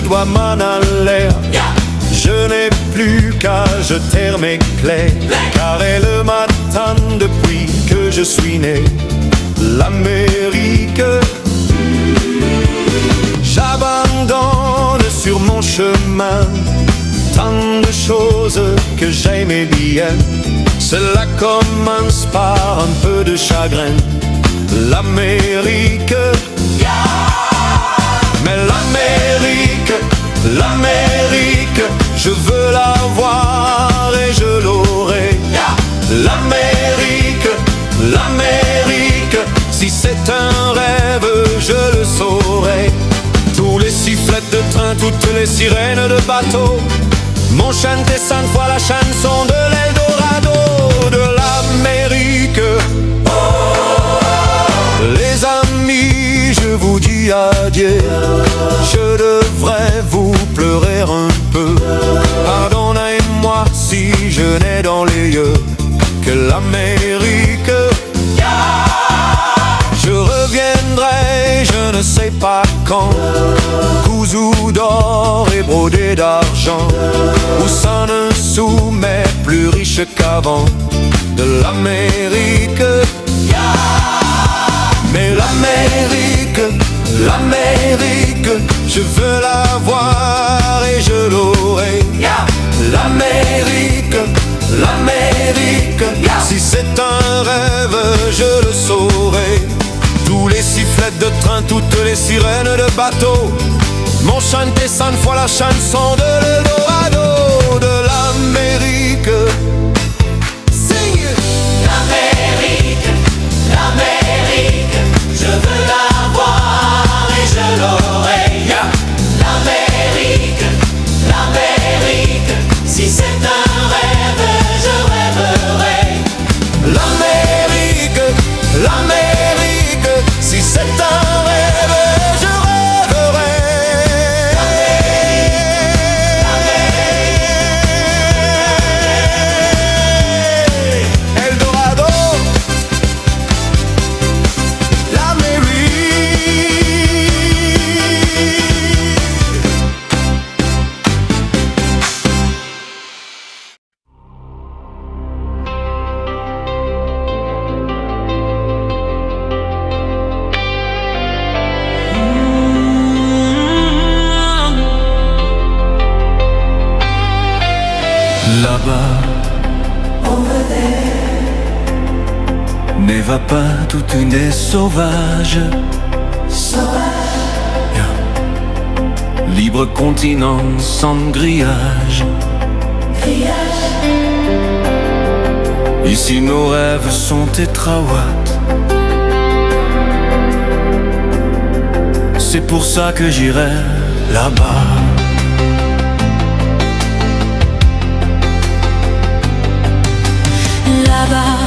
dois m'en aller. Je n'ai plus qu'à jeter mes clés, car elle m'attend depuis que je suis né. L'Amérique, j'abandonne sur mon chemin tant de choses que j'aimais bien. Cela commence par un peu de chagrin. L'Amérique, mais l'Amérique, l'Amérique, je veux la voir et je l'aurai. L'Amérique, l'Amérique, si c'est un rêve, je le saurai. Tous les sifflets de train, toutes les sirènes de bateau m'ont chanté 100 fois la chanson de l'Eldorado de l'Amérique. Les amis, je vous dis adieu. Je devrais vous pleurer un peu. Pardonnez-moi si je n'ai dans les yeux que l'Amérique. Je reviendrai, je ne sais pas quand, cousu d'or et brodé d'argent, où sans un sou mais plus riche qu'avant, de l'Amérique. Mais l'Amérique, l'Amérique, je veux la voir et je l'aurai. L'Amérique, l'Amérique, si c'est un rêve, je le saurai. Tous les sifflets de train, toutes les sirènes de bateau m'ont chanté 100 fois la chanson de l'Eldorado de l'Amérique. L'Amérique, l'Amérique, je veux la voir et je l'aurai. L'Amérique, l'Amérique, si c'est un rêve, je rêverai. L'Amérique, l'Amérique, si c'est un rêve, je rêverai. Eldorado, l'Amérique. Là-bas, ne va pas toute une des sauvages. Libre continent sans grillage. Ici nos rêves sont tétrawatts. C'est pour ça que j'irai là-bas. Là-bas,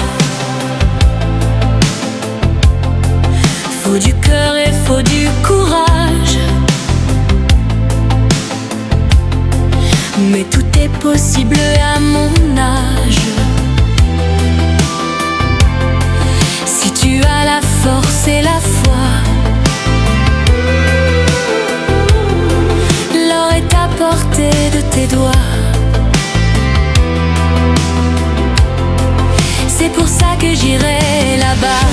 faut du cœur et faut du courage. Mais tout est possible à mon âge. Si tu as la force et la foi, l'or est à portée de tes doigts. C'est pour ça que j'irai là-bas.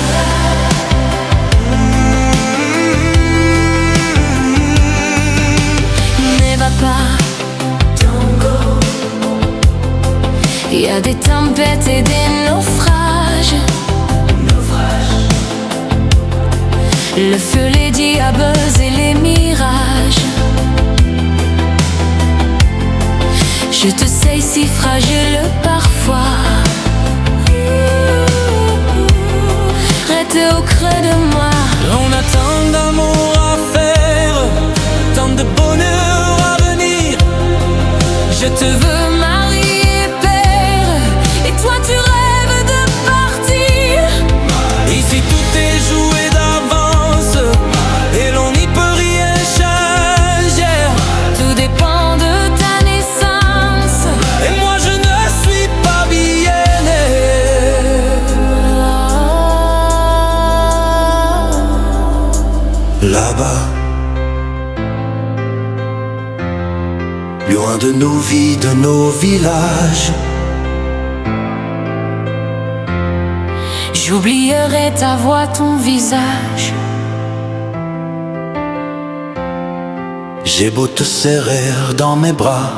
Ne va pas, don't go. Il y a des tempêtes et des naufrages. Le feu, les diables et les mirages. Je te sais si fragile parfois. Reste au creux de moi. On a tant d'amour à faire, tant de bonheur à venir. Je te veux marier, père, et toi tu rêves de partir. Ici tout est joué d'avance et l'on n'y peut rien changer. Tout dépend de ta naissance. Et moi je ne suis pas bien né. Là-bas, loin de nos vies, de nos villages. J'oublierai ta voix, ton visage. J'ai beau te serrer dans mes bras,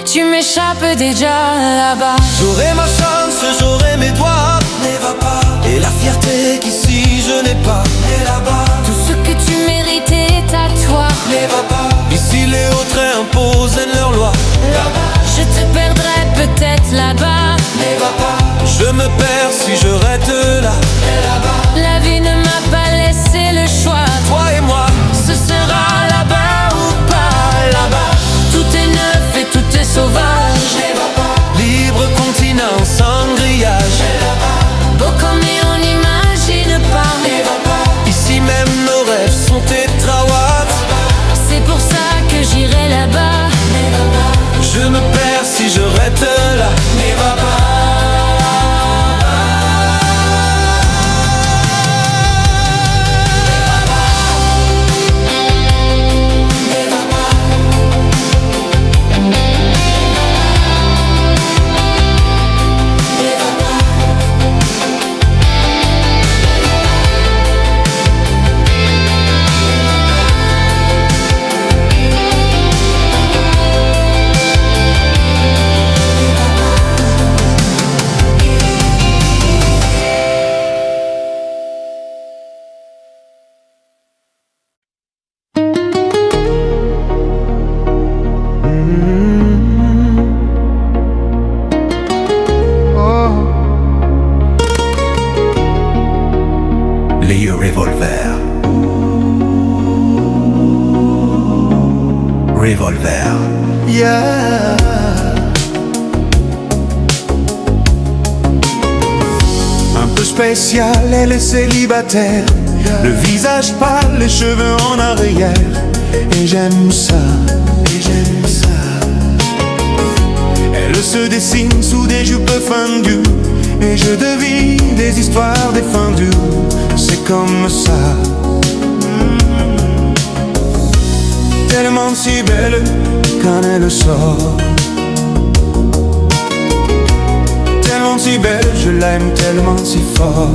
tu m'échappes déjà là-bas. j'aurai ma chance, j'aurai mes doigts, mais va pas. Et la fierté qu'ici je n'ai pas, et là-bas. Tout ce que tu mérites est à toi. Mais va pas. Ici les hauts trains imposent leurs lois, là-bas. Je te perdrai peut-être là-bas. Mais va pas. Je me perds si je reste là, et là-bas. La vie ne m'a pas laissé le choix. Toi et moi, Ce sera là-bas ou pas là-bas. Tout est neuf et tout est sauvage. libre continent sans grillage. Beau comme et on n'imagine pas. Ici même nos rêves sont tétrawatts. C'est pour ça que j'irai là-bas. Je me perds si je reste là, mais va pas. Les revolver. Revolver. Yeah. Un peu spécial, elle est célibataire. Le visage pâle, les cheveux en arrière. Et j'aime ça, et j'aime ça. Elle se dessine sous des jupes fendues. Et je devine des histoires défendues. C'est comme ça. Tellement si belle quand elle sort. Tellement si belle, je l'aime tellement si fort.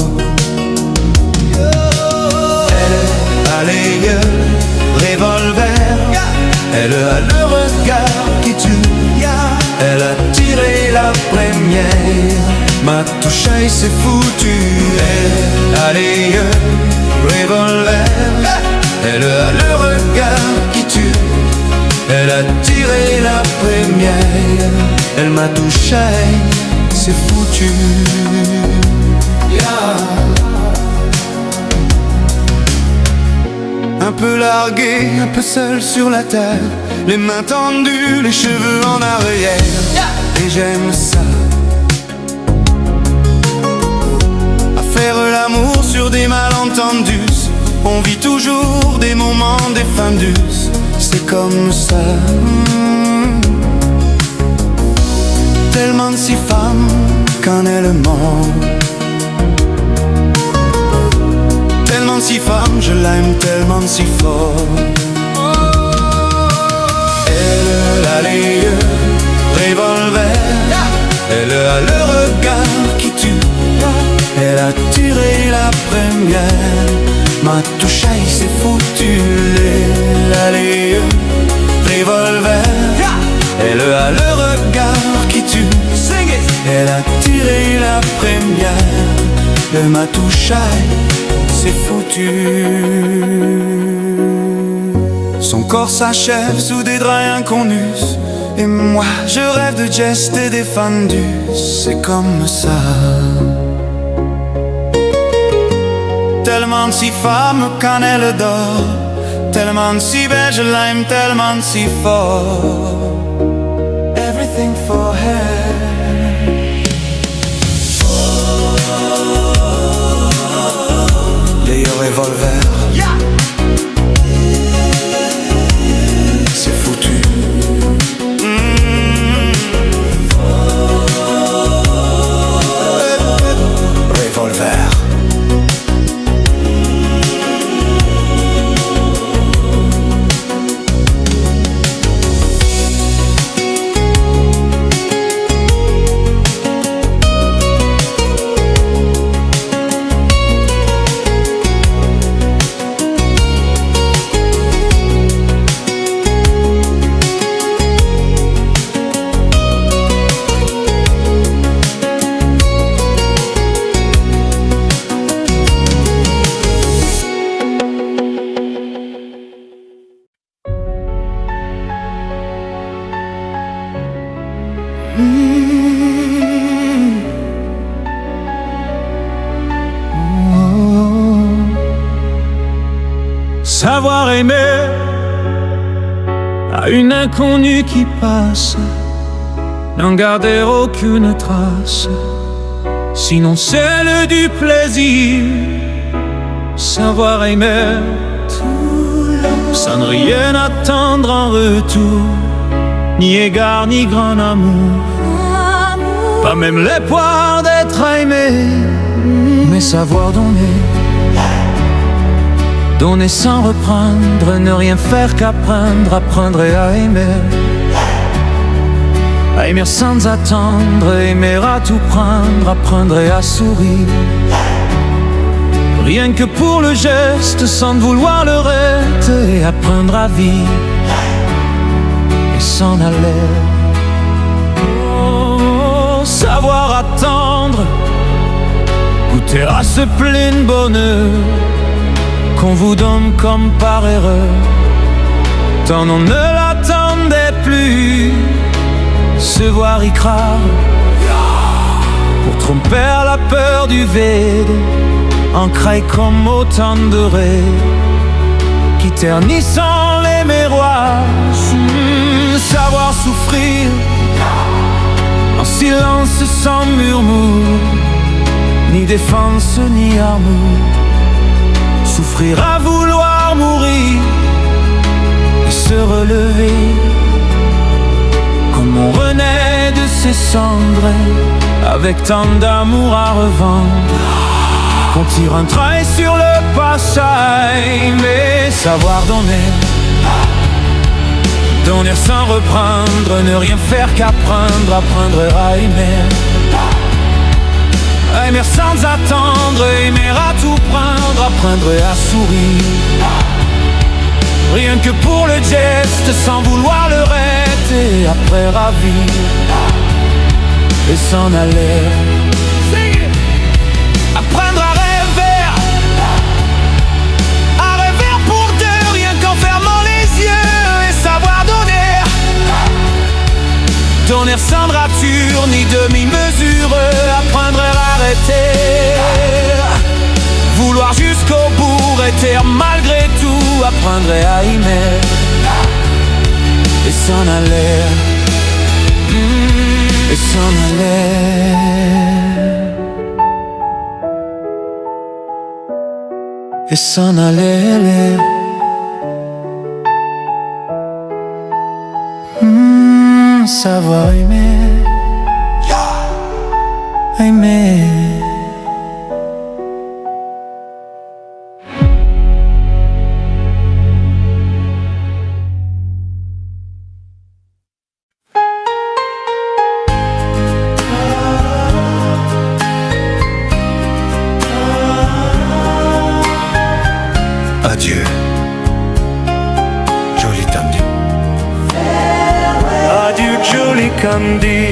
Elle est balayeur, revolver. Elle a le regard qui tue. Elle a tiré la première. Ma touche et c'est foutu. Elle a les yeux, revolver. Elle a le regard qui tue. Elle a tiré la première. Elle m'a touché, c'est foutu. Un peu largué, un peu seul sur la terre. Les mains tendues, les cheveux en arrière. Et j'aime ça. Faire l'amour sur des malentendus. On vit toujours des moments défendus. C'est comme ça. Tellement si femme quand elle ment. Tellement si femme, je l'aime tellement si fort. Elle a les yeux, revolver. Elle a le regard qui tue. Elle a tiré la première. Ma touche c'est foutu. Elle a les yeux, revolver. Elle a le regard qui tue. Elle a tiré la première. Elle m'a touché, c'est foutu. Son corps s'achève sous des draps inconnus. Et moi je rêve de gestes défendus. C'est comme ça. Tellement si femme quand elle dort. Tellement si belle, je l'aime tellement si fort. Everything for her. Les revolvers. C'est foutu. Revolver. savoir aimer à une inconnue qui passe, n'en garder aucune trace, sinon celle du plaisir. Savoir aimer sans rien attendre en retour, ni égard ni grand amour, pas même l'espoir d'être aimé, mais savoir donner, donner sans reprendre, ne rien faire qu'apprendre, apprendre et à aimer. À aimer sans attendre, aimer à tout prendre, apprendre et à sourire. Rien que pour le geste, sans vouloir le reste, et apprendre à vivre et s'en aller. Oh, savoir attendre, goûter à ce plein bonheur qu'on vous donne comme par erreur, tant on ne l'attendait plus. Se voir y croire, pour tromper la peur du vide, ancré comme autant de rêves qui ternissent les miroirs. Savoir souffrir en silence sans murmure, ni défense ni amour. Souffrir à vouloir mourir et se relever comme on renaît de ses cendres, avec tant d'amour à revendre, qu'on tire un trait sur le passage. Mais savoir donner, donner sans reprendre, ne rien faire qu'apprendre, apprendre à aimer. Aimer sans attendre, aimer à tout prendre, apprendre à sourire. Rien que pour le geste, sans vouloir le reste, et après ravir et s'en aller. Apprendre à rêver pour deux, rien qu'en fermant les yeux, et savoir donner, donner sans rature ni demi-mesure, apprendre à arrêter, vouloir jusqu'au bout, rester malgré tout, apprendre à aimer et s'en aller, et s'en aller. Et s'en aller. Savoir aimer, aimer. Adieu, Jolly Candy. Adieu Jolly Candy,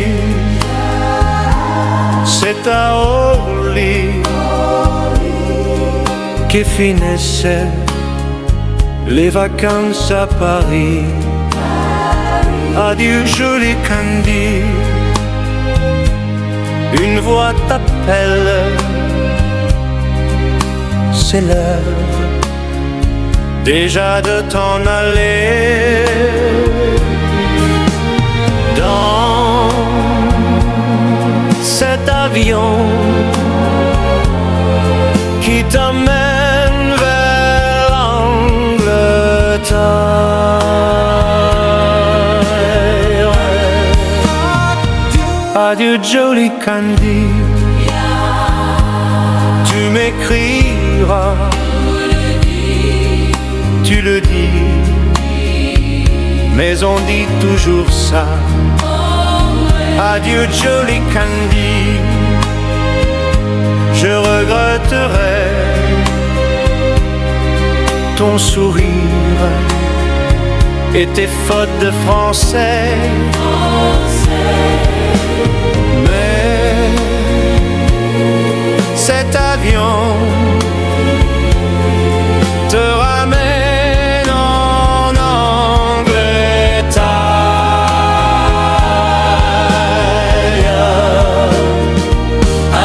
c'est à Orly que finissaient les vacances à Paris. Adieu Jolly Candy, une voix t'appelle, c'est l'heure déjà de t'en aller. Dans cet avion qui t'amène vers l'Angleterre. Adieu Jolly Candy, tu m'écriras, tu le dis, mais on dit toujours ça. Adieu Jolly Candy, je regretterai ton sourire et tes fautes de français. Mais cet avion te ramène en Angleterre.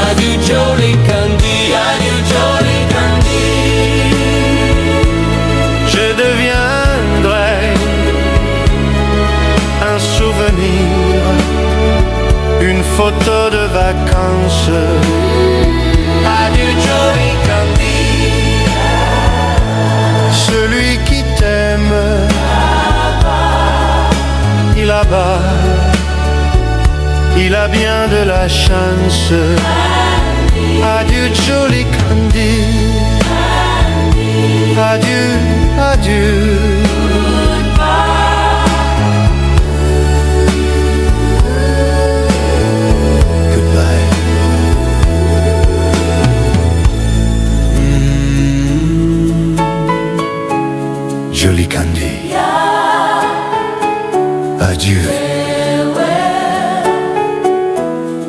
Adieu Jolly Candy, adieu Jolly Candy. Je photo de vacances. Adieu Joey Candy. Celui qui t'aime, il là-bas, il a bien de la chance. Adieu Jolie Candy. Adieu, adieu. Goodbye. Jolie Candy. Adieu.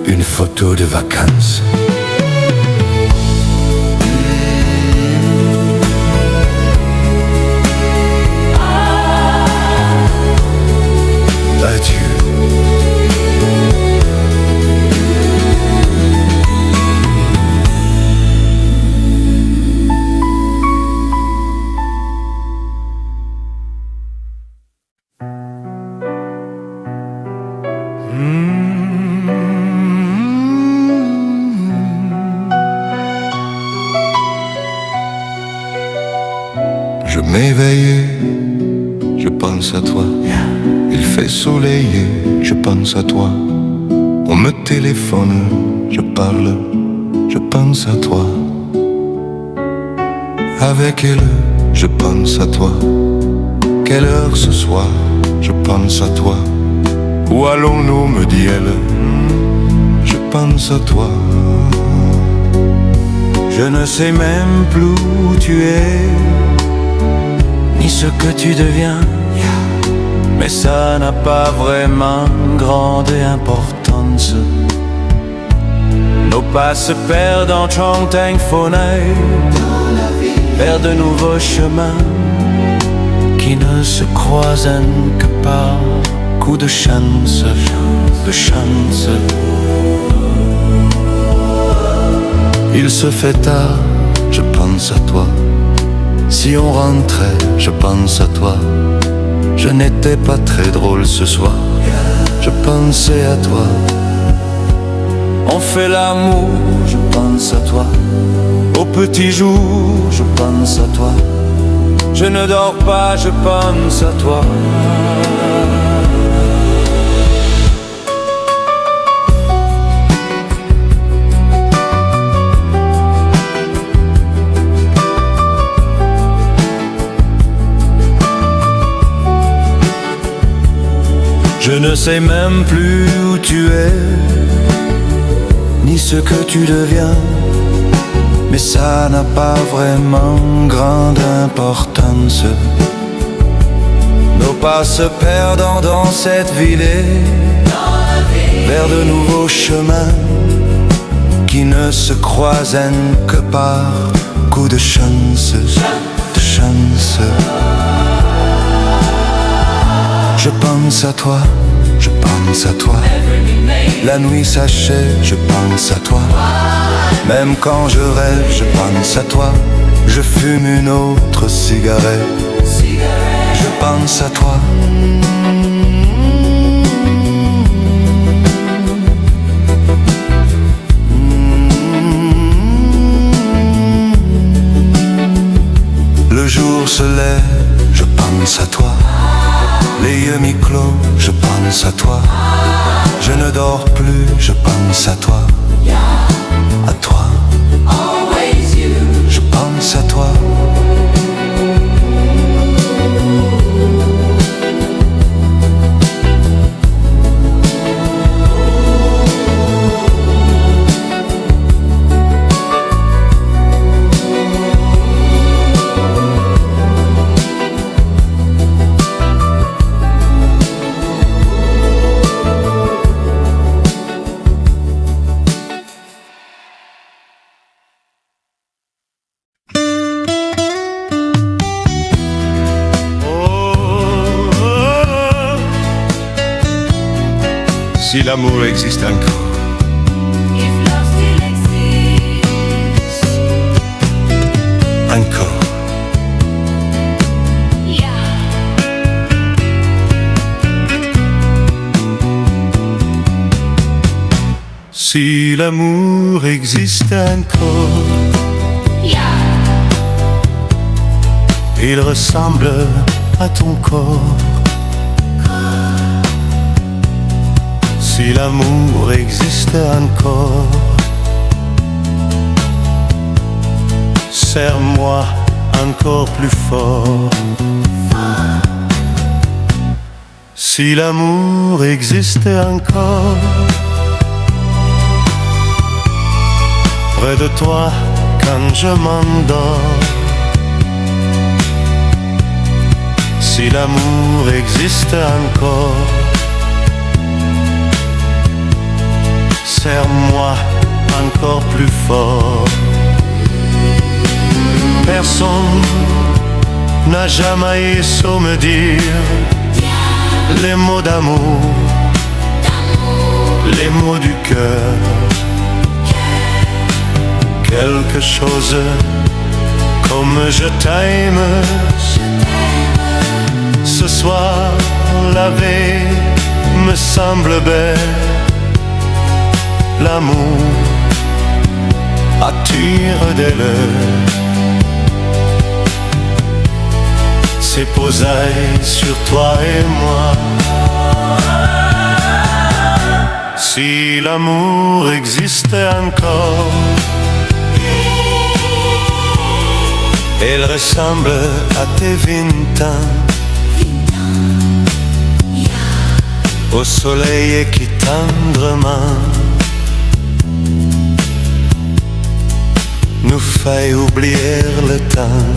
Une photo de vacances. Adieu. Je m'éveille, je pense à toi. Il fait soleil, je pense à toi. On me téléphone, je parle, je pense à toi. Avec elle, je pense à toi. Quelle heure ce soir, je pense à toi. Où allons-nous, me dit elle, je pense à toi. Je ne sais même plus où tu es, ni ce que tu deviens. Mais ça n'a pas vraiment grande importance. Nos pas se perdent en chantant fenêtre vers de nouveaux chemins qui ne se croisent que par coup de chance, de chance. Il se fait tard, je pense à toi. Si on rentrait, je pense à toi. Je n'étais pas très drôle ce soir, je pensais à toi. On fait l'amour, je pense à toi. Au petit jour, je pense à toi. Je ne dors pas, je pense à toi. Je ne sais même plus où tu es, ni ce que tu deviens. Mais ça n'a pas vraiment grande importance. Nos pas se perdant dans cette ville, vers de nouveaux chemins qui ne se croisent que par coup de chance, de chance. Je pense à toi, je pense à toi. La nuit s'achève, je pense à toi. Même quand je rêve, je pense à toi. Je fume une autre cigarette, je pense à toi. Le jour se lève, je pense à toi. Les yeux mi-clos, je pense à toi. Je ne dors plus, je pense à toi. À toi. Je pense à toi. Si l'amour existe encore, encore. Si l'amour existe encore, il ressemble à ton corps. Si l'amour existe encore, serre-moi encore plus fort. Si l'amour existe encore, près de toi quand je m'endors. Si l'amour existe encore, serre-moi encore plus fort. Personne n'a jamais su me dire les mots d'amour, les mots du cœur. Quelque chose comme je t'aime. Ce soir, la vie me semble belle. L'amour attire des lèvres, s'est posé sur toi et moi. Si l'amour existait encore, elle ressemble à tes 20 ans, au soleil qui tendrement nous fait oublier le temps.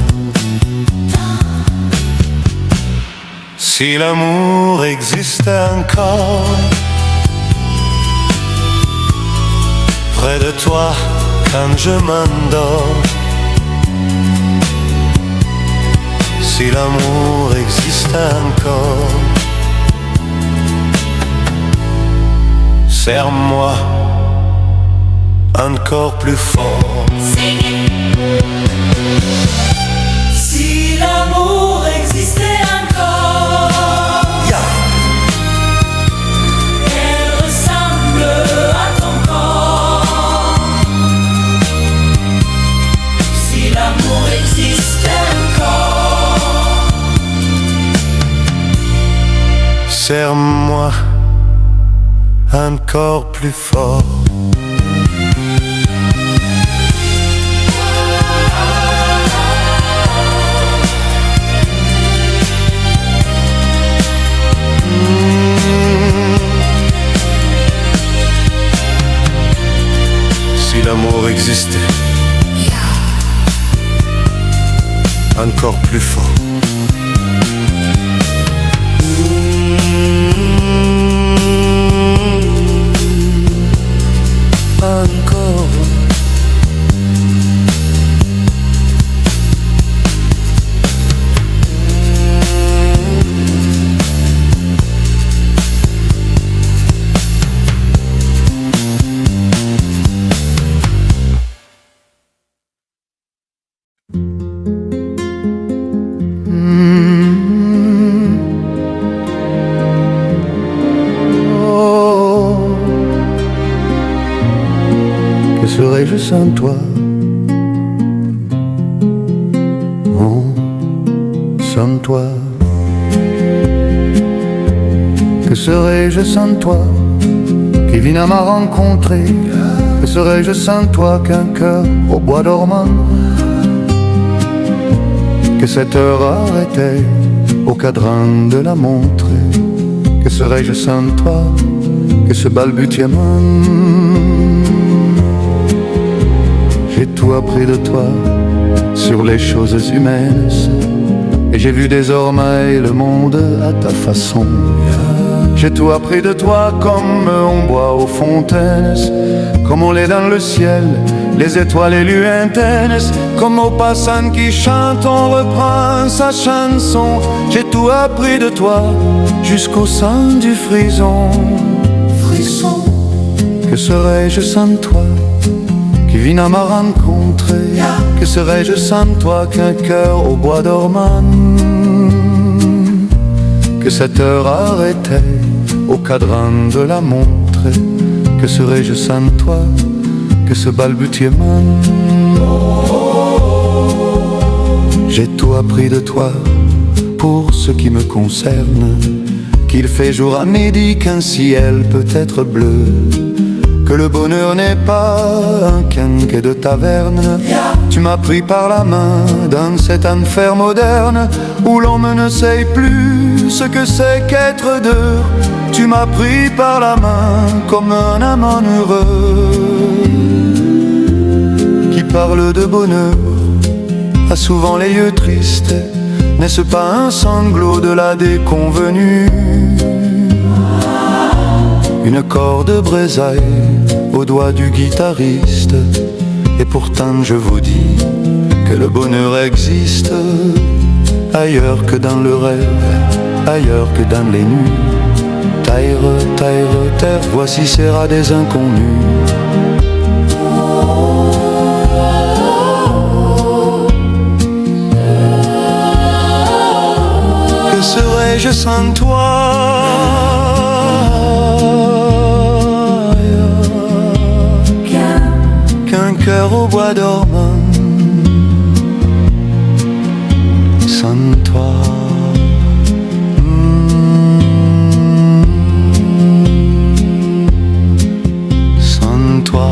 Si l'amour existe encore, près de toi quand je m'endors. Si l'amour existe encore, serre-moi encore plus fort. Si l'amour existait encore, elle ressemble à ton corps. Si l'amour existait encore, serre-moi encore plus fort. Si l'amour existait encore plus fort. Encore. Que serais-je sans toi, oh, sans toi? Que serais-je sans toi, qui vient à m'a rencontré? Que serais-je sans toi qu'un cœur au bois dormant? Que cette heure arrêtée au cadran de la montre? Que serais-je sans toi, que ce balbutiement? J'ai tout appris de toi sur les choses humaines, et j'ai vu désormais le monde à ta façon. J'ai tout appris de toi comme on boit aux fontaines, comme on l'est dans le ciel, les étoiles et lointaines. Comme au passant qui chante, on reprend sa chanson. J'ai tout appris de toi jusqu'au sang du frisson. Frisson. Que serais-je sans toi, qui vient à m'a rencontré? Que serais-je sans toi qu'un cœur au bois dormant? Que cette heure arrêtée au cadran de la montre? Que serais-je sans toi? Que ce balbutiement? J'ai tout appris de toi pour ce qui me concerne, qu'il fait jour à midi, qu'un ciel peut être bleu, que le bonheur n'est pas un quinquet de taverne. Tu m'as pris par la main dans cet enfer moderne où l'homme ne sait plus ce que c'est qu'être deux. Tu m'as pris par la main comme un amant heureux qui parle de bonheur, a souvent les yeux tristes. N'est-ce pas un sanglot de la déconvenue? Une corde brésaille au doigt du guitariste. Et pourtant je vous dis que le bonheur existe ailleurs que dans le rêve, ailleurs que dans les nuits. Terre, terre, terre, voici ces rats des inconnus. Que serais-je sans toi? Qu'un cœur au bois dormant sans toi. Sans toi.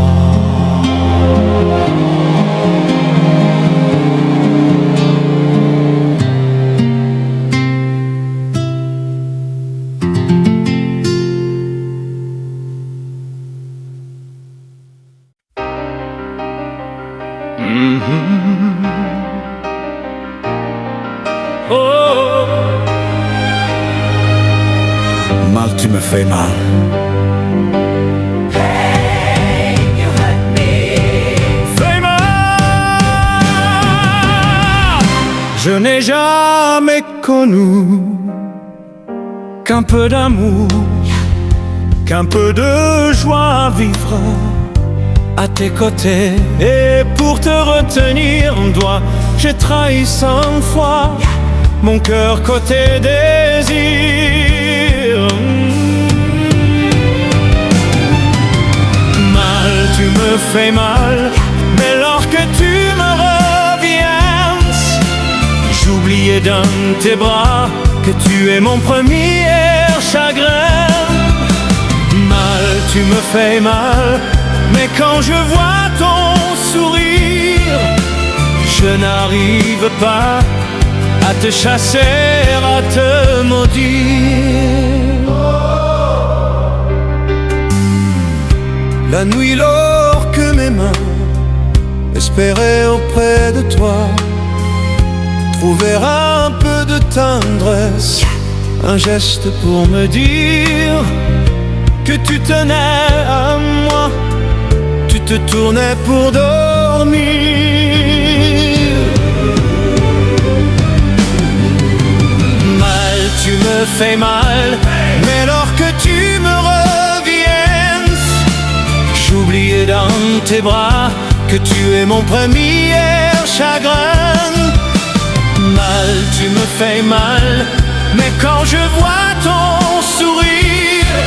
Oh, mal tu me fais mal. Fais mal. Je n'ai jamais connu qu'un peu d'amour, qu'un peu de joie à vivre à tes côtés. Et pour te retenir, j'ai trahi 100 fois mon cœur côté désir. Mal, tu me fais mal, mais lorsque tu me reviens, j'oubliais dans tes bras que tu es mon premier chagrin. Mal, tu me fais mal, mais quand je vois ton sourire, je n'arrive pas à te chasser, à te maudire. La nuit, lors que mes mains espéraient auprès de toi trouver un peu de tendresse, Un geste pour me dire que tu tenais à moi, tu te tournais pour dormir. Mal, tu me fais mal, Mais lorsque tu me reviens, j'oubliais dans tes bras que tu es mon premier chagrin. Mal, tu me fais mal, Mais quand je vois ton sourire,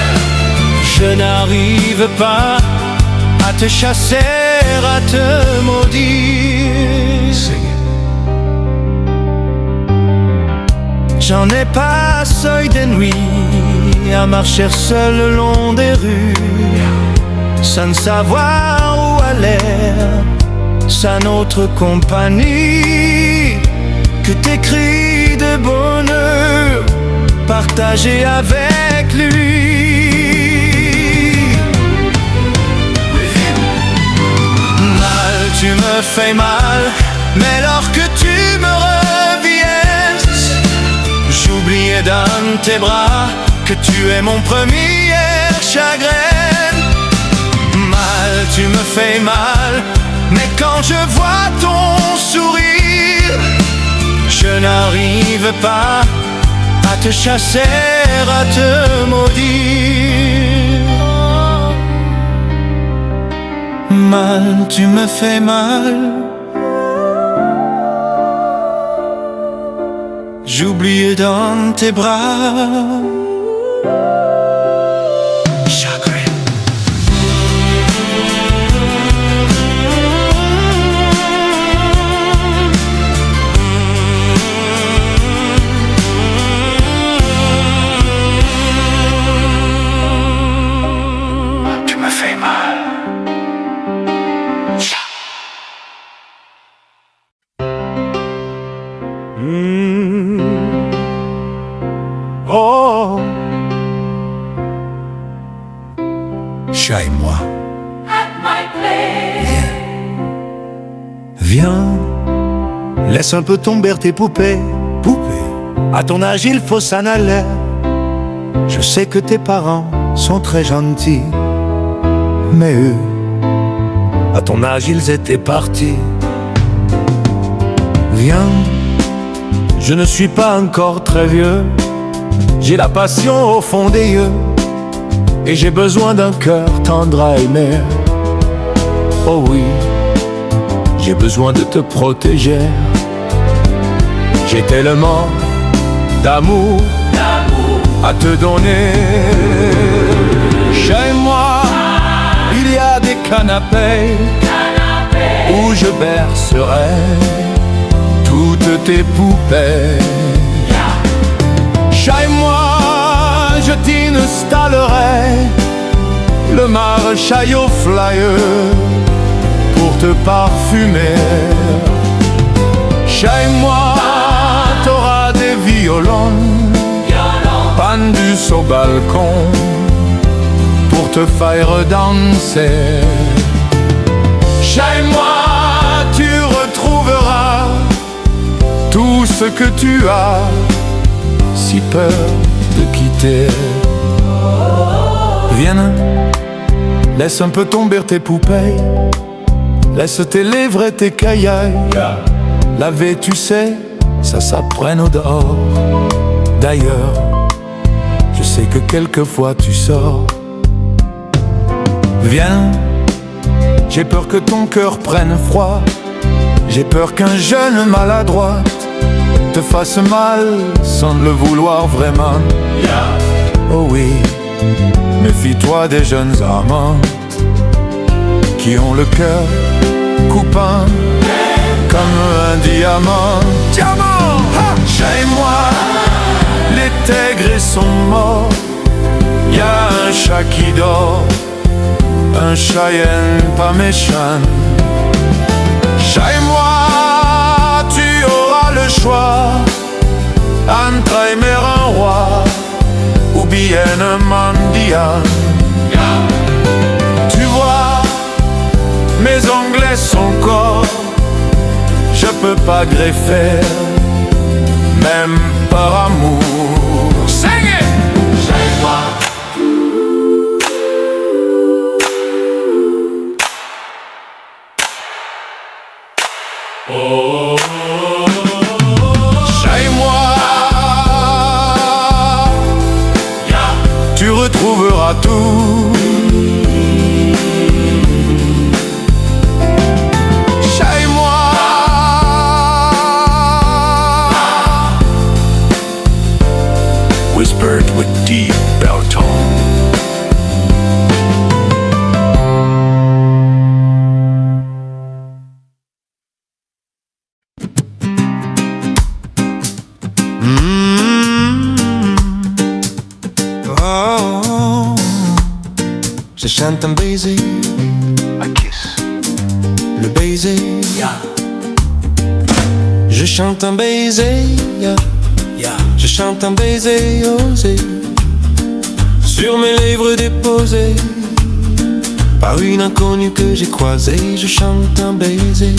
je n'arrive pas à te chasser, à te maudire. J'en ai passé des nuits à marcher seul le long des rues, sans savoir où aller, sans autre compagnie que tes cris de bonheur partagés avec lui. Mal, tu me fais mal, mais lorsque tu me reviens, j'oubliais dans tes bras que tu es mon premier chagrin. Mal, tu me fais mal, mais quand je vois ton sourire, je n'arrive pas à te chasser, à te maudire. Mal, tu me fais mal, j'oubliais dans tes bras. Chagrin. Oh, chat et moi. Viens, laisse un peu tomber tes poupées. À ton âge il faut s'en aller. Je sais que tes parents sont très gentils, mais eux, à ton âge ils étaient partis. Viens, je ne suis pas encore très vieux. J'ai la passion au fond des yeux, et j'ai besoin d'un cœur tendre à aimer. Oh oui, j'ai besoin de te protéger. J'ai tellement d'amour à te donner. Chez moi, il y a des canapés où je bercerai toutes tes poupées. Chez moi, je t'installerai le maréchal flyeux pour te parfumer. Chez moi, t'auras des violons pendus au balcon pour te faire danser. Chez moi, tu retrouveras tout ce que tu as si peur de quitter. Viens, laisse un peu tomber tes poupées. Laisse tes lèvres et tes cailles laver, tu sais, ça s'apprenne au dehors. D'ailleurs, je sais que quelquefois tu sors. Viens, j'ai peur que ton cœur prenne froid. J'ai peur qu'un jeune maladroit te fasse mal sans le vouloir vraiment. Oh oui, méfie-toi des jeunes amants qui ont le cœur coupant comme un diamant. Diamant, ha! Chez moi, les tigres sont morts. Y a un chat qui dort, un cheyenne pas méchant. Chez moi, tu auras le choix entre aimer un roi ou bien un mendiant. Tu vois, mes ongles sont corps, je peux pas greffer, même par amour. Sing it! Chez moi. Oh, chez moi, tu retrouveras tout. Chez moi, whispered with deep bell tone. Je chante un baiser, a kiss, le baiser, je chante un baiser, je chante un baiser osé, sur mes lèvres déposées, par une inconnue que j'ai croisée. Je chante un baiser,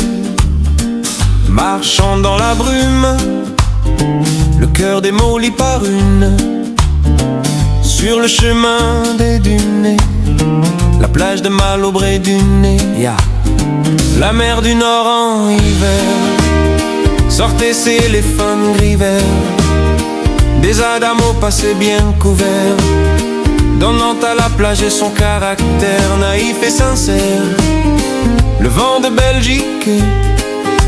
marchant dans la brume, le cœur démoli par une, sur le chemin des dunes, la plage de Malobré du nez, la mer du Nord en hiver. Sortez ces éléphants gris verts, des adamos passés bien couverts, donnant à la plage son caractère naïf et sincère. Le vent de Belgique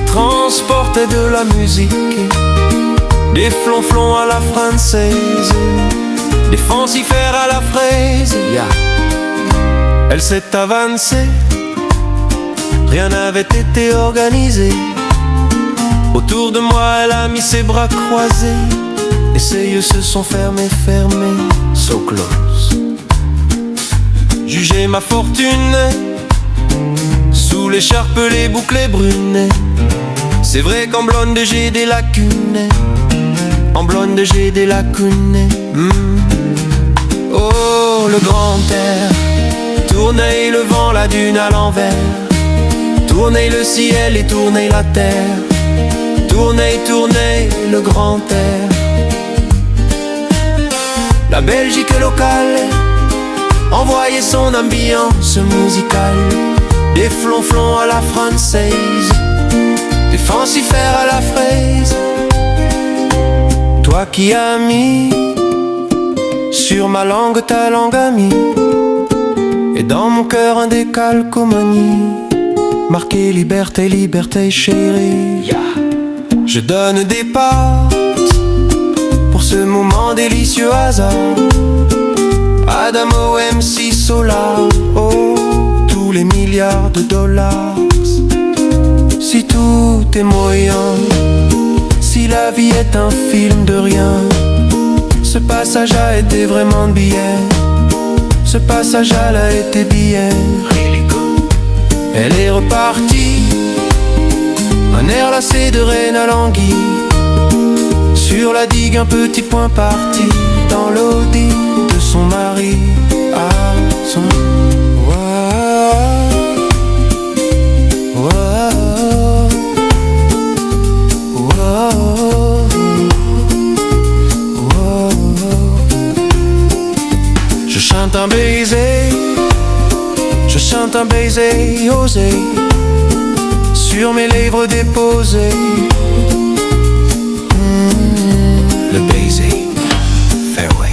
transportait de la musique, des flonflons à la française, des fancifères à la fraise. Elle s'est avancée, rien n'avait été organisé. Autour de moi, elle a mis ses bras croisés, et ses yeux se sont fermés, so close. Jugez ma fortune, sous l'écharpe les boucles brunes, C'est vrai qu'en blonde j'ai des lacunes, en blonde j'ai des lacunes. Oh, le grand air, tournez le vent, la dune à l'envers, tournez le ciel et tournez la terre, tournez, tournez le grand air. La Belgique locale, envoyez son ambiance musicale, des flonflons à la française, des fancifères à la fraise. Toi qui as mis sur ma langue ta langue amie, et dans mon cœur un décalcomanie, marqué liberté, liberté chérie. Je donne des parts pour ce moment délicieux hasard. Adamo, MC, Solar, oh, tous les milliards de dollars. Si tout est moyen, si la vie est un film de rien, ce passage a été vraiment billet, ce passage a été billet. Elle est repartie, un air lassé de reine à l'anguille, sur la digue un petit point parti, dans l'audi de son mari à son Je chante un baiser, je chante un baiser osé, sur mes lèvres déposées. Le baiser, fareway.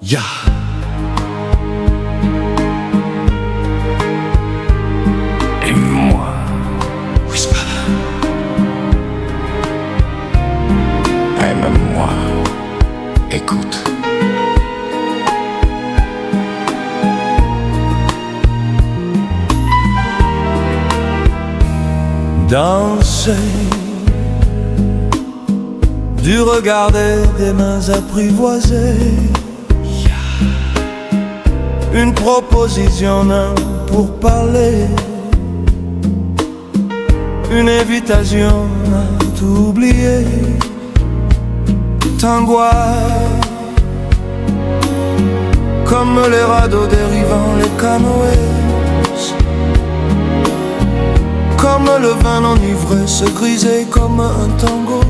Ya. Aime-moi, Whisper. Aime-moi, écoute. Danser, du regarder des mains apprivoisées, une proposition d'un pour parler, une invitation à tout oublier. T'angoisse comme les radeaux dérivant les canoës, comme le vin enivré se griser comme un tango.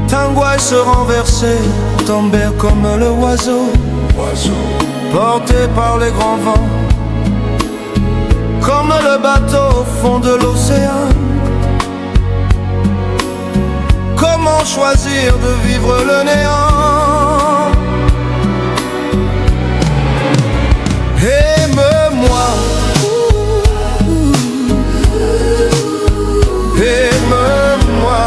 T'angoisse se renverser, tomber comme le oiseau, porté par les grands vents, comme le bateau au fond de l'océan. Comment choisir de vivre le néant? Aime-moi, aime-moi,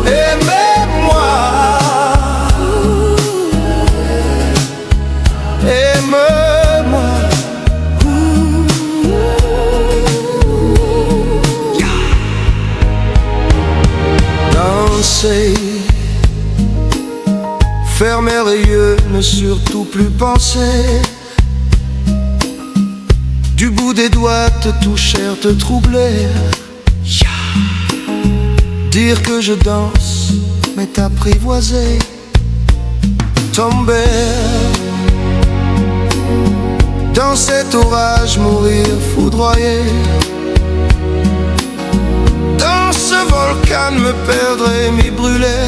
aime-moi, aime-moi. Danser, fermer les yeux, ne surtout plus penser. Du bout des doigts te toucher, te troubler. Dire que je danse, mais t'apprivoiser. Tomber dans cet orage, mourir foudroyé. Dans ce volcan me perdre et m'y brûler.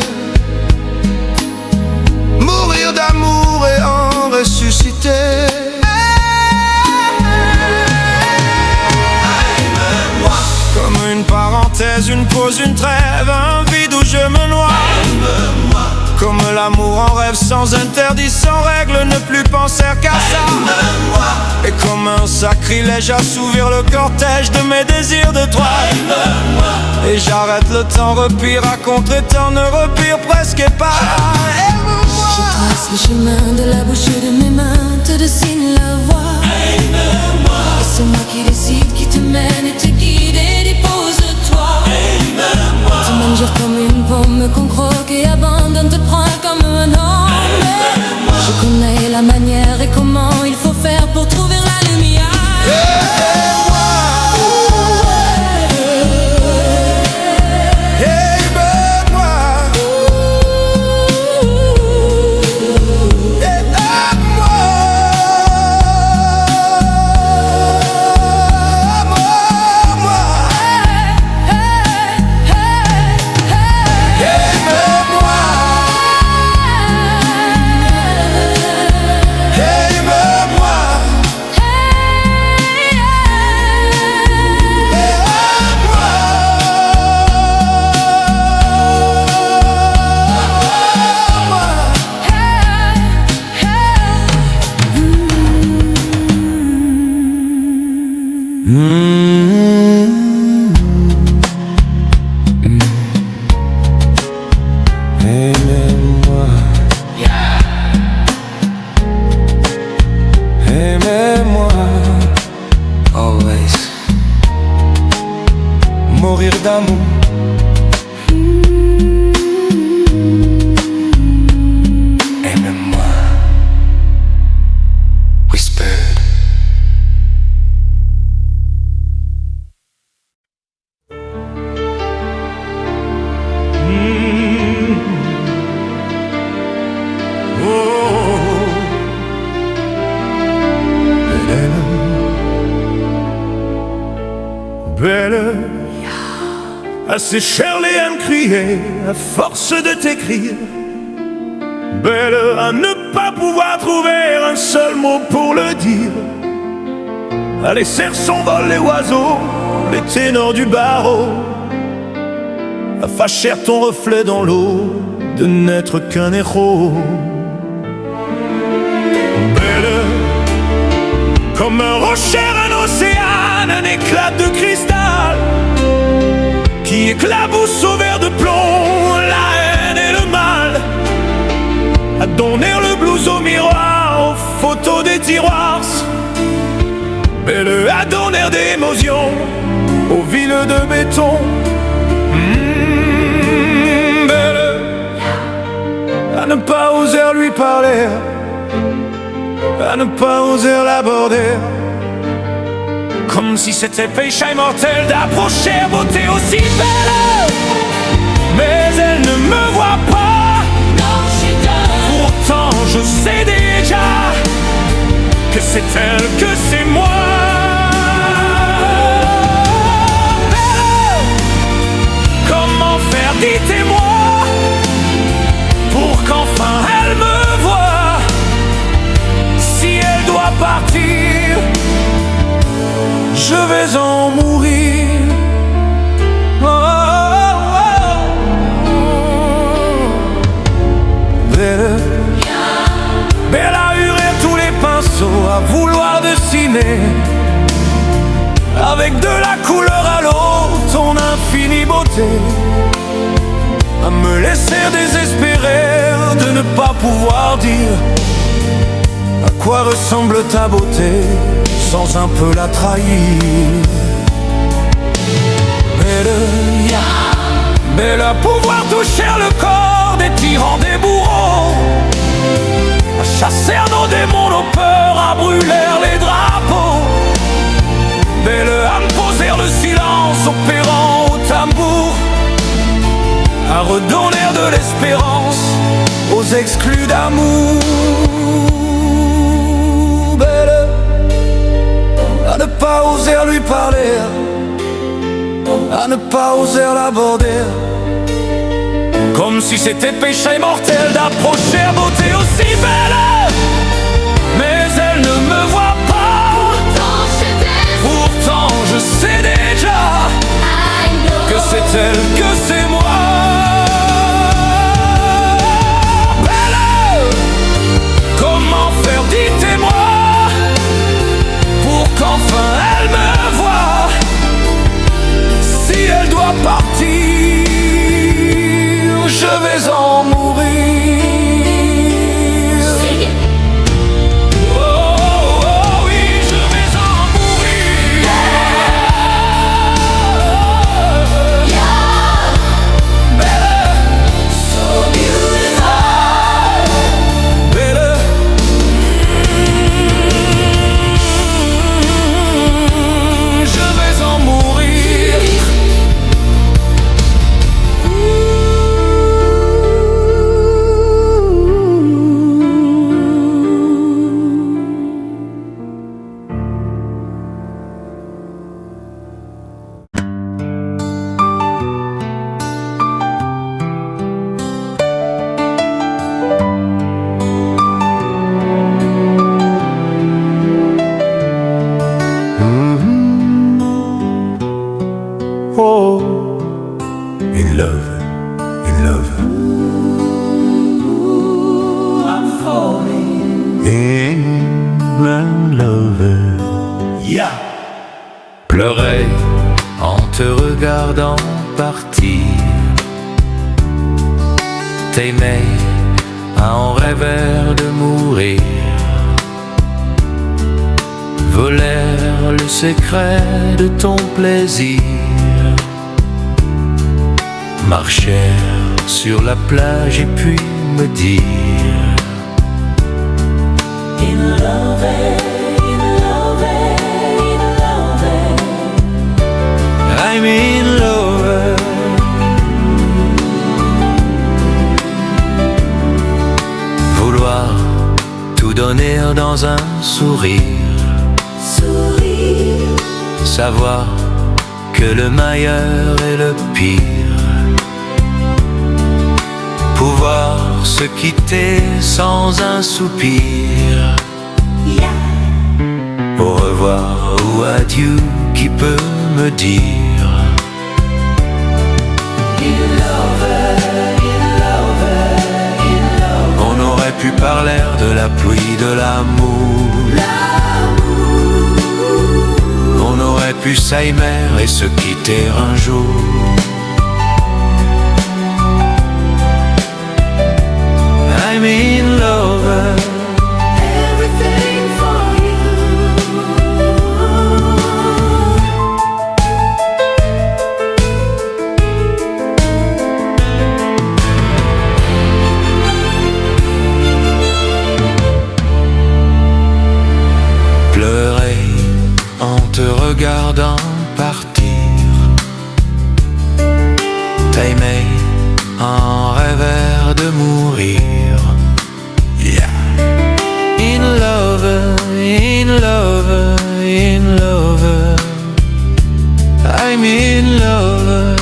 Mourir d'amour et en ressuscité. Aime-moi. Comme une parenthèse, une pause, une trêve, un vide où je me noie. Aime-moi. Comme l'amour en rêve, sans interdit, sans règle, ne plus penser qu'à ça. Aime-moi. Et comme un sacrilège, assouvir le cortège de mes désirs de toi. Aime-moi. Et j'arrête le temps, repire à contre-temps, ne repire presque pas. Aime-moi. Je trace le chemin de la bouche de mes mains, te dessine la voie. Aime-moi. C'est moi qui décide, qui te mène et te guide et dépose-toi. Aime-moi. Tu manges comme une pomme qu'on croque et abandonne, te prends comme un homme. Je connais la manière et comment il faut faire pour trouver la lumière. Aimez-moi. Aimez-moi. Always. Mourir d'amour. Aimez-moi. Whispered. Belle, assez Shirley à me crier, à force de t'écrire. Belle, à ne pas pouvoir trouver un seul mot pour le dire. À laisser son vol les oiseaux, les ténors du barreau, à fâcher ton reflet dans l'eau, de n'être qu'un héros. Belle, comme un rocher, un océan, un éclat de cristal qui éclabousse au verre de plomb la haine et le mal, à donner le blues au miroir, aux photos des tiroirs. Belle, à donner des émotions aux villes de béton. Belle, à ne pas oser lui parler, à ne pas oser l'aborder, comme si c'était péché mortel d'approcher beauté aussi belle. Mais elle ne me voit pas, pourtant je sais déjà que c'est elle, que c'est moi. Belle, comment faire, dites-moi, pour qu'enfin elle me voie. Si elle doit partir, je vais en mourir. Oh, oh, oh. Belle, belle à hurer tous les pinceaux, à vouloir dessiner avec de la couleur à l'eau ton infinie beauté, à me laisser désespérer de ne pas pouvoir dire à quoi ressemble ta beauté sans un peu la trahir. Belle, belle à pouvoir toucher le corps des tyrans, des bourreaux, à chasser nos démons, nos peurs, à brûler les drapeaux. Belle à me poser le silence opérant au tambour, à redonner de l'espérance aux exclus d'amour. Belle, à ne pas oser lui parler, à ne pas oser l'aborder, comme si c'était péché mortel d'approcher beauté aussi belle. Pleurer en te regardant partir, t'aimer en rêvant de mourir, voler le secret de ton plaisir, marcher sur la plage et puis me dire In love, in love, in love. I'm in love. Vouloir tout donner dans un sourire, Sourire, savoir que le meilleur est le pire, pouvoir se quitter sans un soupir, au revoir ou adieu, qui peut me dire in love, in love, in love. on aurait pu parler de la pluie, de l'amour, on aurait pu s'aimer et se quitter un jour. I'm in love. Everything for you. Pleurer en te regardant partir, t'aimer en rêvant de mourir. In love, in love, in love. I'm in love.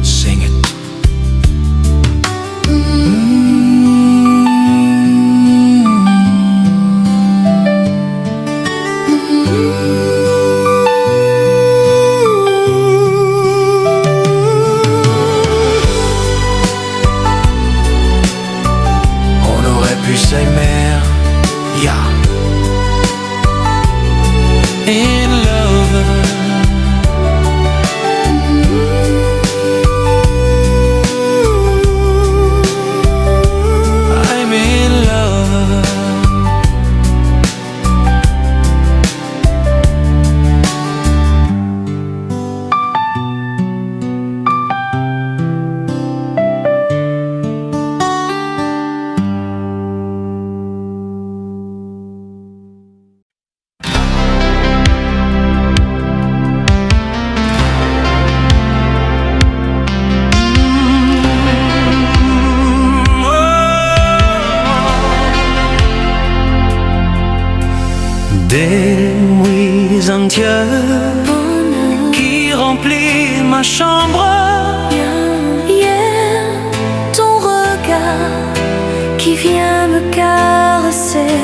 Sing it. On aurait pu s'aimer, yeah. In love. I'm in love. Des nuits entières qui remplissent ma chambre. Hier, ton regard qui vient me caresser.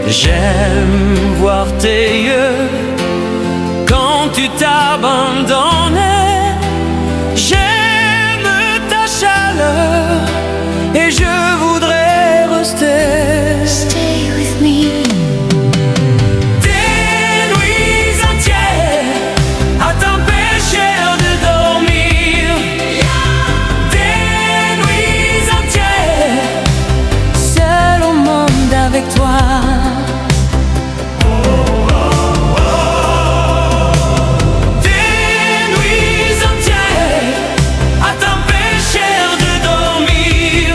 J'aime voir tes yeux quand tu t'abandonnais. J'aime ta chaleur et je voudrais rester. Stay with me. Des nuits entières à t'empêcher de dormir. Des nuits entières Seul au monde avec toi. Des nuits entières à t'empêcher de dormir.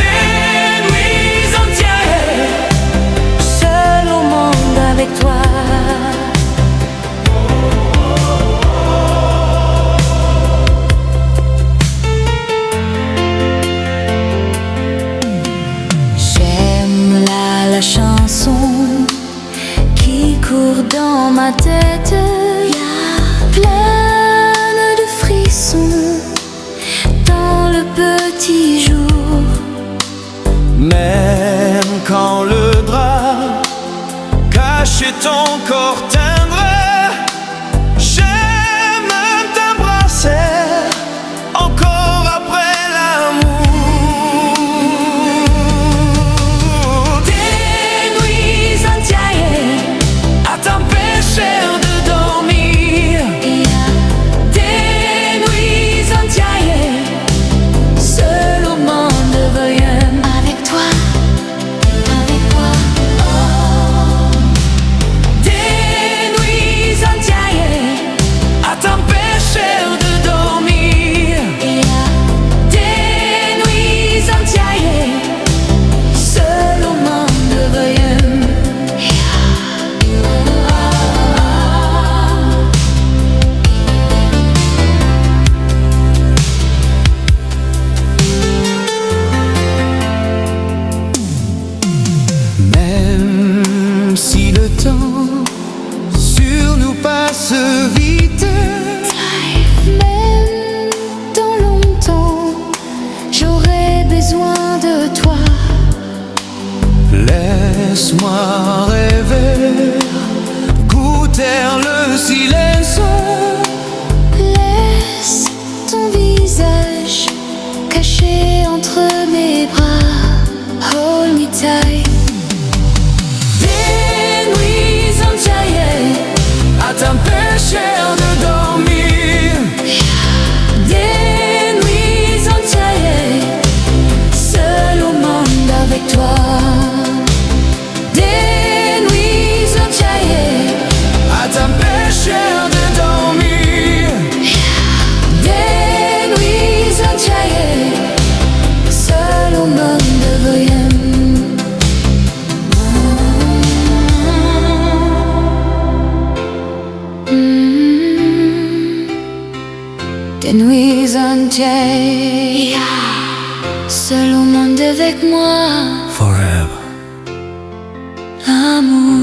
Des nuits entières Seul au monde avec toi. J'aime la chanson qui court dans ma tête, pleine de frissons dans le petit jour. Même quand le drap cachait ton corps tendre, j'aime t'embrasser encore après l'amour. Des nuits passe vite. Même dans longtemps, j'aurai besoin de toi. Laisse-moi rêver, goûter le silence. Laisse ton visage caché entre mes bras. Hold me tight. Des nuits entières à t'empêcher de dormir. Des nuits entières, seul au monde avec toi. Des nuits entières À t'empêcher de dormir. Des nuits entières, seul au monde avec toi. Des nuits entières, seul au monde avec moi. Forever. L'amour.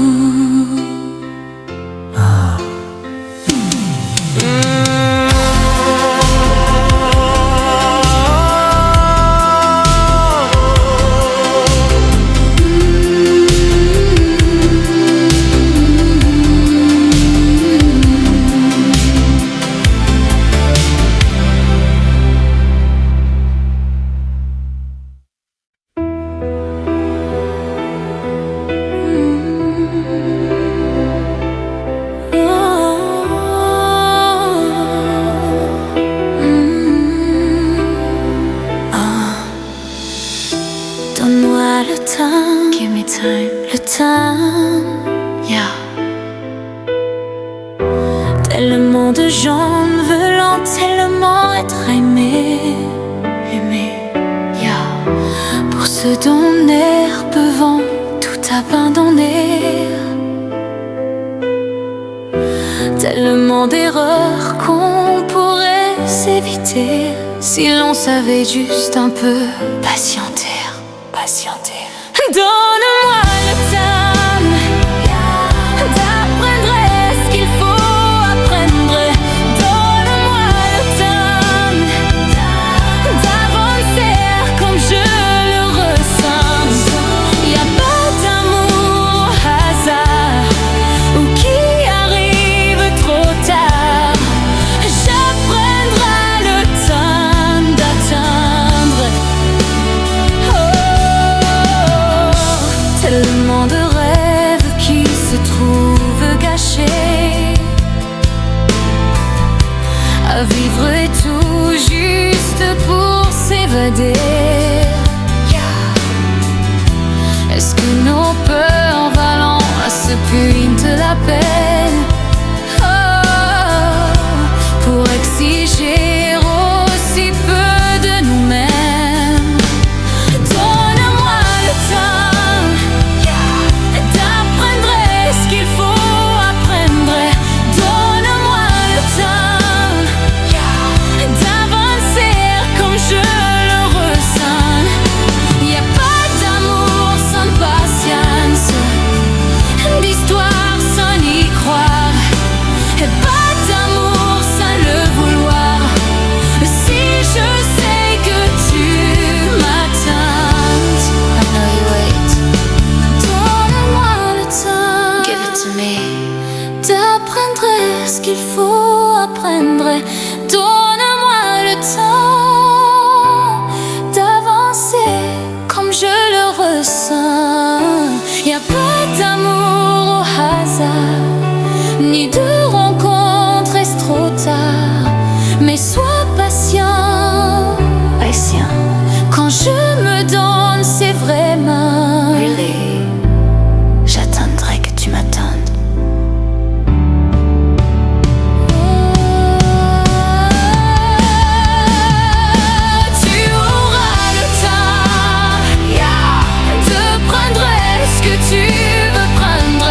Donne-moi le temps, give me time, le temps, yeah. Tellement de gens veulent tellement être aimés, yeah. Pour se donner, peuvent tout abandonner. Tellement d'erreurs qu'on pourrait s'éviter si l'on savait juste un peu patienter. Donne-moi le temps d'apprendre ce qu'il faut apprendre. Donne-moi le temps d'avancer comme je le ressens. Y a pas d'amour au hasard ou qui arrive trop tard. J'apprendrai le temps d'attendre. Tellement de rêves qui se trouvent gâchés, à vivre et tout juste pour s'évader. Est-ce que nos peurs valent à ce point de la peine, pour exiger aussi peu de nous-mêmes? Donne-moi le temps d'apprendre ce qu'il faut apprendre. Donne-moi le temps d'avancer comme je le ressens. Y a pas d'amour sans patience, d'histoire sans y croire, et pas d'amour sans le vouloir. Si je sais que tu m'attends, I know you wait. Donne-moi le temps, give it to me, d'apprendre ce qu'il faut apprendre. Donne-moi le temps d'avancer comme je le ressens. Y a pas d'amour au hasard, ni de rencontres est trop tard. Mais sois patient, quand je me donne, c'est vraiment really. J'attendrai que tu m'attendes. Tu auras le temps de prendre ce que tu veux prendre.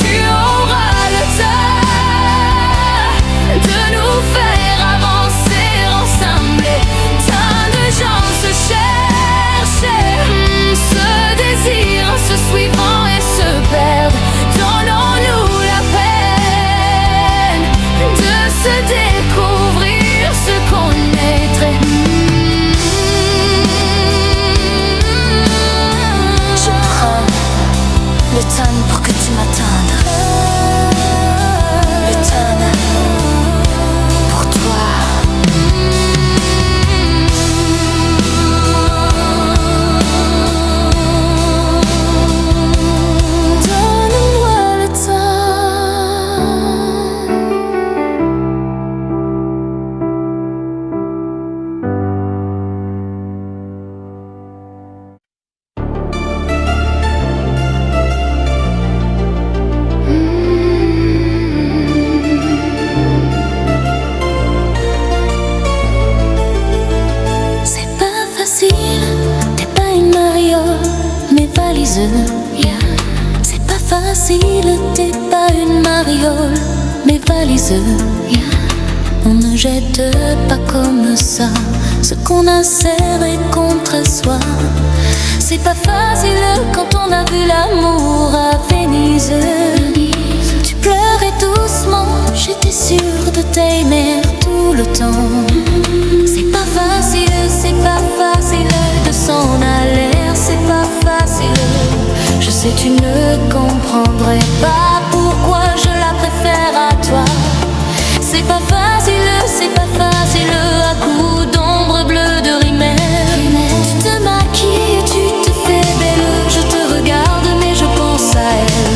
Tu auras le temps l'automne pour que tu m'attendes. L'automne pour toi. Donne-moi le temps. C'est pas facile, t'es pas une mariole, mes valises. C'est pas facile, t'es pas une mariole, mes valises. On ne jette pas comme ça ce qu'on a serré contre soi. C'est pas facile quand on a vu l'amour à Venise. Tu pleurais doucement, j'étais sûre de t'aimer tout le temps. C'est pas facile de s'en aller, c'est pas facile. Je sais tu ne comprendrais pas pourquoi je la préfère à toi. C'est pas facile à coups d'ombre bleue de rimel. Tu te maquilles, tu te fais belle, je te regarde mais je pense à elle.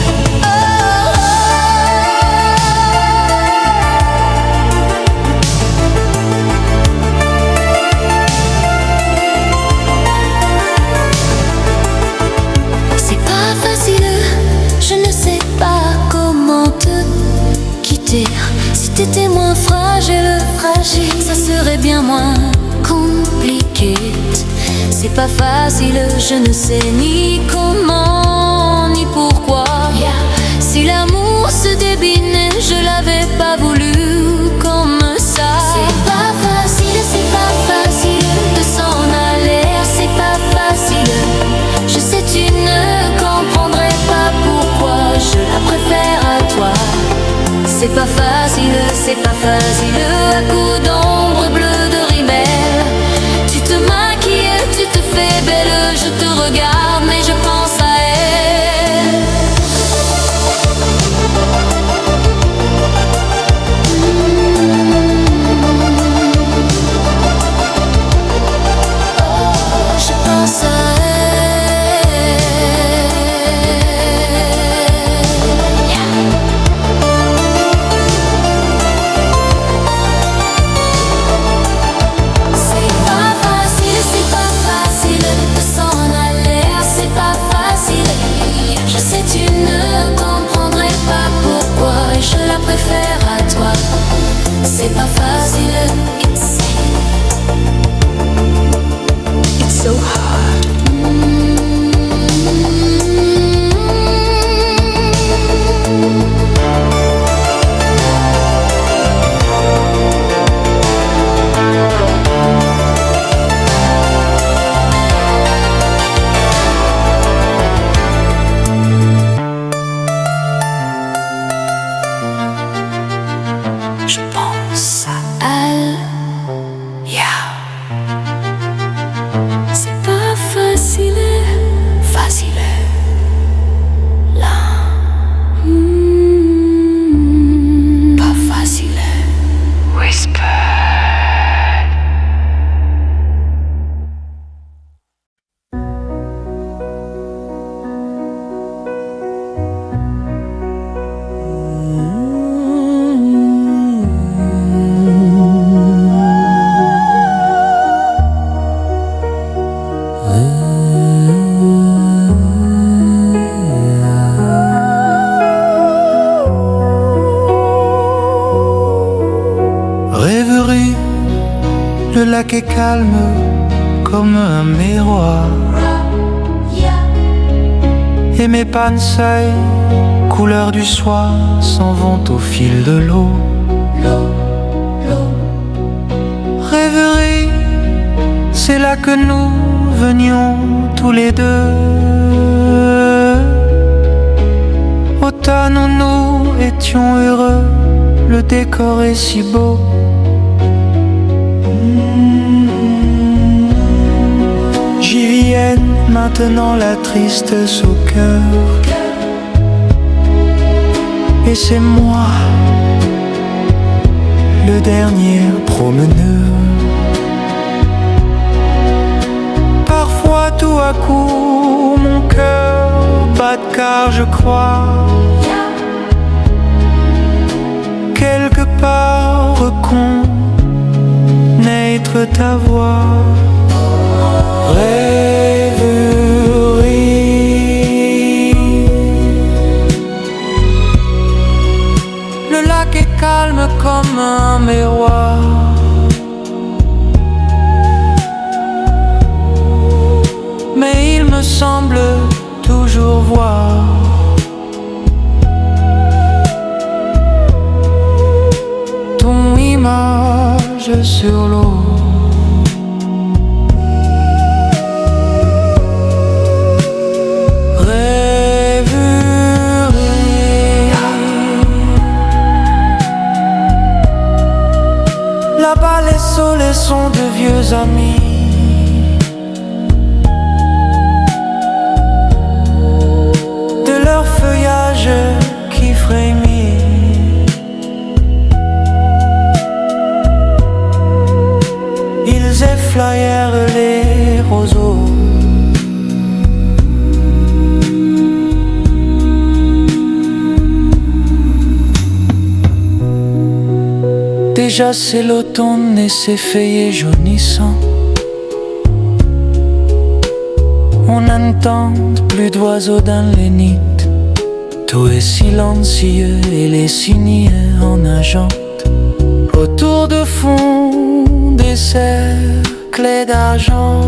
C'est pas facile, je ne sais pas comment te quitter. Si t'étais moins fragile, ça serait bien moins compliqué. C'est pas facile, je ne sais ni comment ni pourquoi. Si l'amour se débinait, je l'avais pas voulu comme ça. C'est pas facile de s'en aller, c'est pas facile. Je sais tu ne comprendrais pas pourquoi je la préfère à toi. C'est pas facile à coups d'ombre bleue de rimel. Tu te maquilles, tu te fais belle, je te regarde mais je pense à elle. Oh, je pense à elle. Je la préfère à toi. C'est pas facile. It's so hard. Je pense à elle. C'est pas facile. Là. Pas facile. Whisper. Rêverie, le lac est calme comme un miroir. Et mes panseilles, couleur du soir, s'en vont au fil de l'eau. Rêverie, c'est là que nous venions tous les deux. Automne où nous étions heureux, le décor est si beau. J'y vienne maintenant la tristesse au cœur. Et c'est moi, le dernier promeneur. Parfois tout à coup mon cœur bat car je crois quelque part reconnaître ta voix. Rêverie. Le lac est calme comme un miroir. Mais il me semble toujours voir ton image sur l'eau. Là-bas les soleils sont de vieux amis. De leur feuillage qui frémit. Ils effleurent les roseaux. Déjà c'est l'automne et ses feuillets jaunissants. On n'entend plus d'oiseaux dans les nids. Tout est silencieux et les cygnes en nageant autour de fond des cercles d'argent.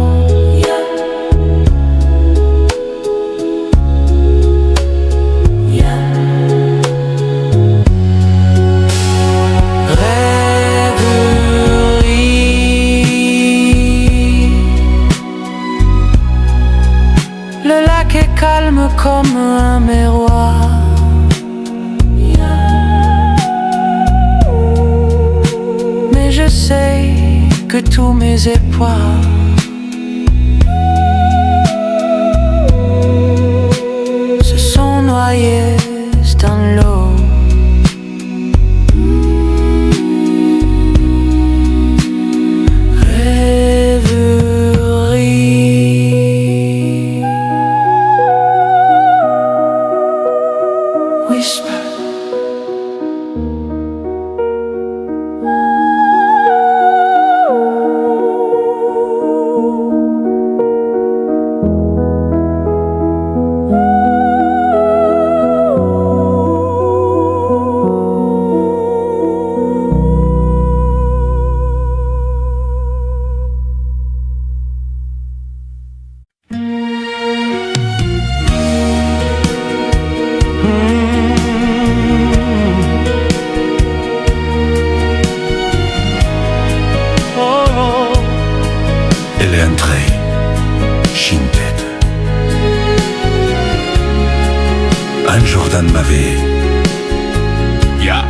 Le lac est calme comme un miroir. Mais je sais que tous mes espoirs se sont noyés dans l'eau. Elle est entrée, Shinted. Un jour dans ma vie. Yeah.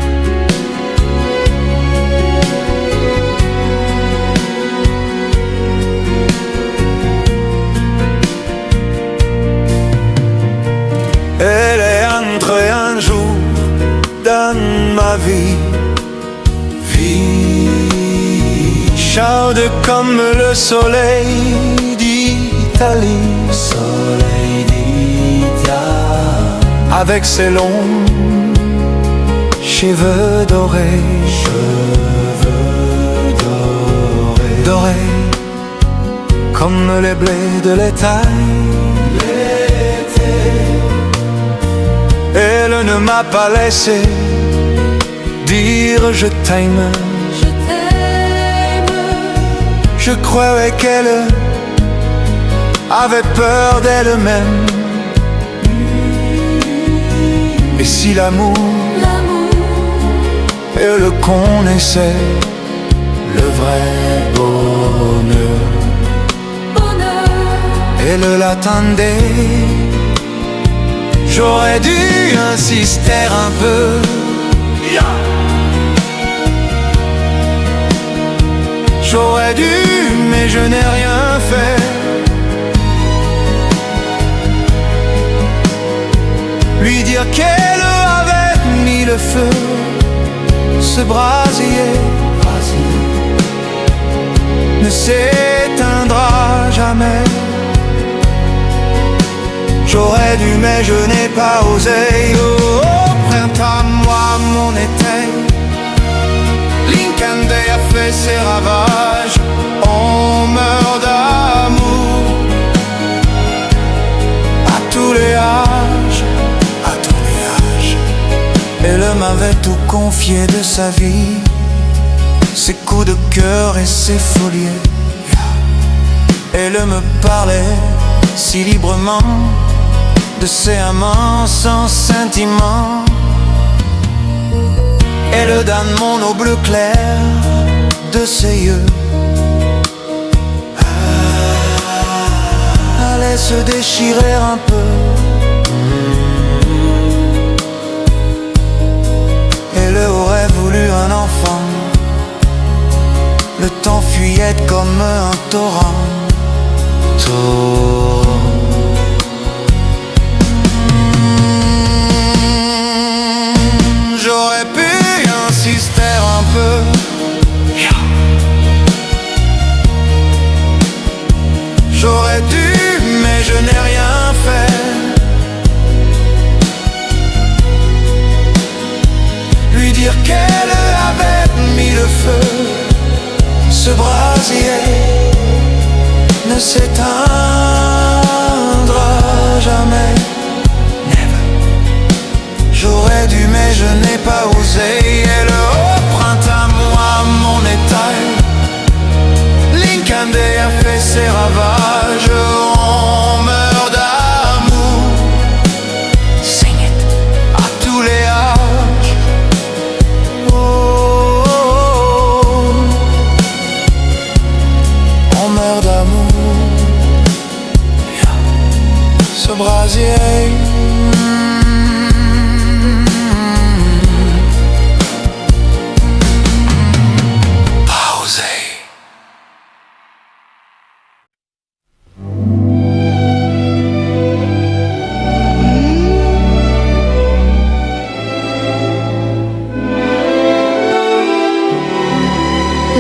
Elle est entrée un jour dans ma vie. Vie chaude comme le soleil d'Italie. Soleil d'Italie. Avec ses longs cheveux dorés. Cheveux dorés. Dorés comme les blés de l'étail. Elle ne m'a pas laissé dire je t'aime. Je t'aime. Je croyais qu'elle avait peur d'elle-même. Et si l'amour, elle le connaissait, le vrai bonheur, elle l'attendait. J'aurais dû insister un peu. J'aurais dû, mais je n'ai rien fait. Lui dire qu'elle avait mis le feu, ce brasier ne s'éteindra jamais. J'aurais dû mais je n'ai pas osé. Oh, printemps, moi mon été, l'Inkandé a fait ses ravages. On meurt d'amour à tous les âges, à tous les âges. Elle m'avait tout confié de sa vie, ses coups de cœur et ses folies. Elle me parlait si librement de ses amants sans sentiment. Elle donne mon eau bleu clair de ses yeux. Allait se déchirer un peu. Elle aurait voulu un enfant. Le temps fuyait comme un torrent. J'aurais pu insister un peu. J'aurais dû, mais je n'ai rien fait. Lui dire qu'elle avait mis le feu. Ce brasier ne s'éteindra jamais. Never. J'aurais dû mais je n'ai pas osé. Et le haut printemps, moi mon étal, l'Inkandé a fait ses ravages. On meurt d'amour, sing it, à tous les âges. Oh, oh, oh. On meurt d'amour, ce brasier.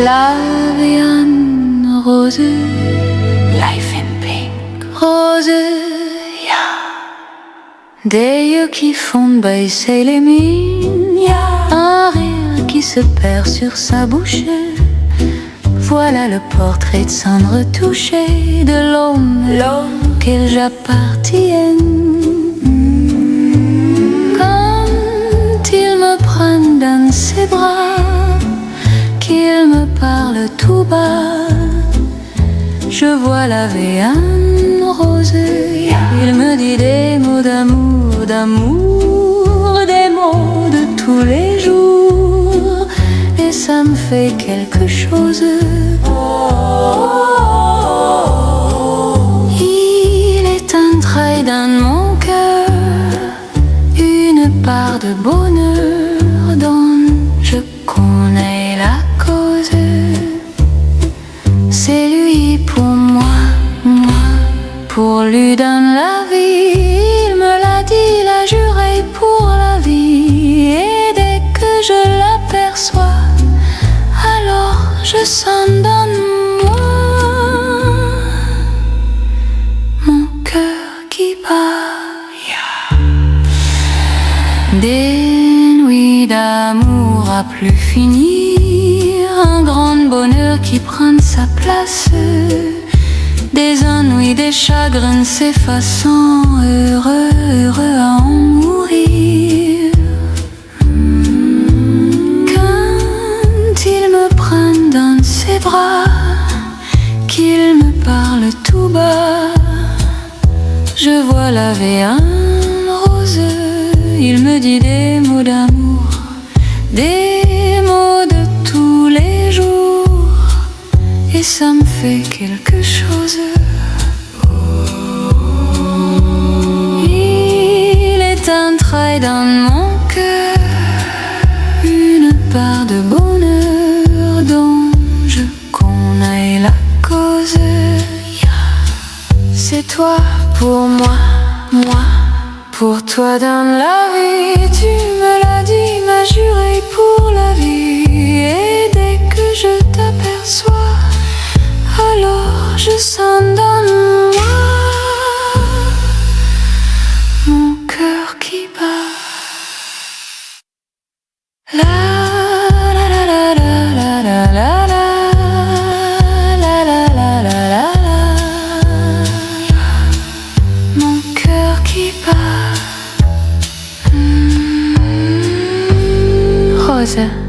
La vie en rose, life in pink. Rose, yeah. Des yeux qui font baisser les mines, yeah. Un rire qui se perd sur sa bouche. Voilà le portrait de cendre touché de l'homme qu'elle j'appartienne. Quand il me prend dans ses bras, qu'il me parle tout bas, je vois la vie en rose. Il me dit des mots d'amour, d'amour, des mots de tous les jours, et ça me fait quelque chose. Il est entré dans mon cœur une part de bonheur dont je connais la cause. C'est lui pour moi, moi pour lui dans la vie. Il me l'a dit, l'a juré pour la vie. Et dès que je l'aperçois, alors je sens dans moi mon cœur qui bat. Des nuits d'amour à plus finir, un grand bonheur qui prend sa place. Des ennuis, des chagrins s'effaçant, heureux, heureux à en mourir. Quand il me prend dans ses bras, qu'il me parle tout bas, je vois la vie en rose. Il me dit des mots d'amour, des mots de tous les jours, et ça me fait quelque chose. Il est entré dans mon cœur une part de bonheur dont je connais la cause. C'est toi pour moi, moi pour toi dans la vie. Tu me l'as dit, t'as juré pour la vie, et dès que je t'aperçois, alors je sonne dans moi mon cœur qui bat. La la la la la la la la la la la la la. Mon cœur qui bat. Rosa.